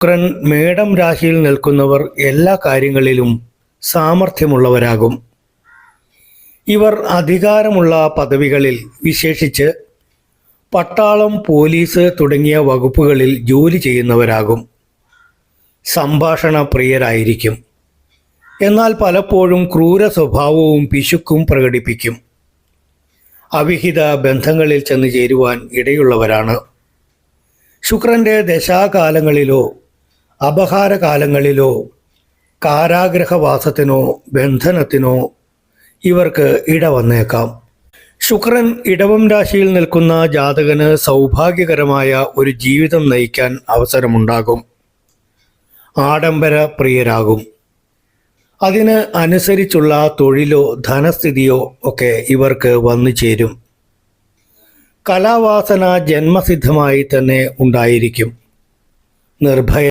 ശുക്രൻ മേടം രാശിയിൽ നിൽക്കുന്നവർ എല്ലാ കാര്യങ്ങളിലും സാമർഥ്യമുള്ളവരാകും. ഇവർ അധികാരമുള്ള പദവികളിൽ, വിശേഷിച്ച് പട്ടാളം, പോലീസ് തുടങ്ങിയ വകുപ്പുകളിൽ ജോലി ചെയ്യുന്നവരാകും. സംഭാഷണ പ്രിയരായിരിക്കും. എന്നാൽ പലപ്പോഴും ക്രൂര സ്വഭാവവും പിശുക്കും പ്രകടിപ്പിക്കും. അവിഹിത ബന്ധങ്ങളിൽ ചെന്ന് ചേരുവാൻ ഇടയുള്ളവരാണ്. ശുക്രൻ്റെ ദശാകാലങ്ങളിലോ അപഹാരകാലങ്ങളിലോ കാരാഗ്രഹവാസത്തിനോ ബന്ധനത്തിനോ ഇവർക്ക് ഇടവന്നേക്കാം. ശുക്രൻ ഇടവം രാശിയിൽ നിൽക്കുന്ന ജാതകന് സൗഭാഗ്യകരമായ ഒരു ജീവിതം നയിക്കാൻ അവസരമുണ്ടാകും. ആഡംബര പ്രിയരാകും. അതിന് അനുസരിച്ചുള്ള തൊഴിലോ ധനസ്ഥിതിയോ ഒക്കെ ഇവർക്ക് വന്നു ചേരും. കലാവാസന ജന്മസിദ്ധമായി തന്നെ ഉണ്ടായിരിക്കും. നിർഭയ